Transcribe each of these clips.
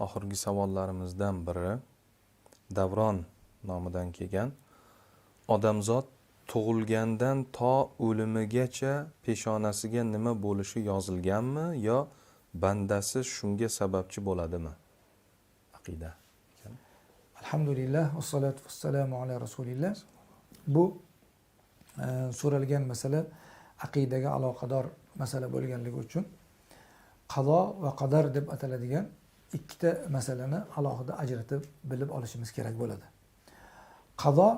oxirgi savollarimizdan biri Davron nomidan kelgan. Odamzod tug'ilgandan to o'limigacha peshonasiga nima bo'lishi yozilganmi yo bandasi shunga sababchi bo'ladimi? Aqida. Alhamdulillah, vassalatu vassalamu ala rasulillah. Bu so'ralgan masala aqidaga aloqador masala bo'lganligi uchun qado va qadar deb ataladigan ikkita masalani alohida ajratib bilib olishimiz kerak bo'ladi. Qado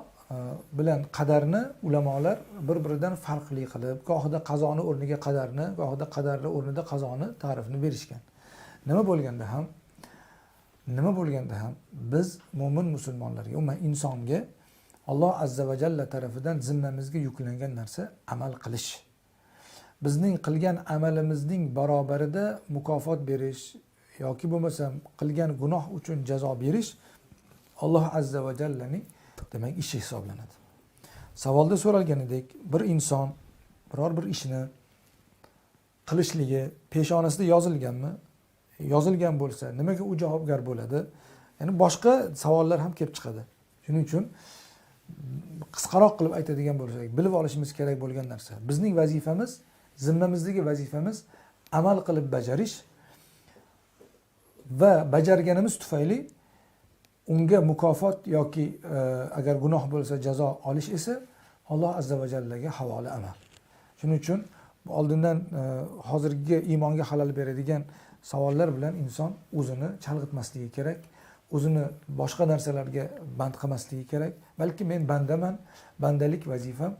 bilan qadarni ulamolar bir-biridan farqli qilib, gohida qazoni o'rniga qadarni, gohida qadarni o'rnida qazoni ta'rifini berishgan. Nima bo'lganda ham biz mo'min musulmonlarga, umuman insonga Alloh azza va jalla tarafidan zimmamizga yuklangan narsa amal qilish. Bizning qilgan amalimizning barobarida mukofot berish yoki bo'lmasam qilgan gunoh uchun jazo berish Alloh azza va jallaning demak ishi hisoblanadi. Savolda so'ralganidek, bir inson biror bir ishni qilishligi peshonasida yozilganmi? Yozilgan bo'lsa, nimaga u javobgar bo'ladi? Ya'ni boshqa savollar ham kelib chiqadi. Shuning uchun qisqaroq qilib aytadigan bo'lsak, bilib olishimiz kerak bo'lgan narsa, bizning vazifamiz, zimmamizdagi vazifamiz amal qilib bajarish va bajarganimiz tufayli unga mukofot yoki agar gunoh bo'lsa jazo olish esa Alloh azza va jallaga havola amal. Shuning uchun oldindan hozirgi iymonga xalal beradigan savollar bilan inson o'zini chalg'itmasligi kerak, o'zini boshqa narsalarga band qilmasligi kerak. Balki men bandaman, bandalik vazifam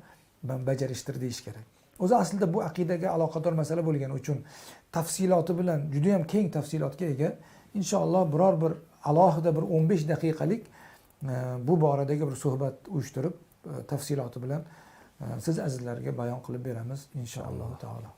bajarishdir deyish kerak. O'zi aslida bu aqidaga aloqador masala bo'lgani uchun tafsiloti bilan juda ham keng tafsilotga ega. Inshaalloh biror bir alohida bir 15 daqiqalik bu boradagi bir suhbat uyushtirib tafsiloti bilan siz azizlarga bayon qilib beramiz inshaalloh taolo.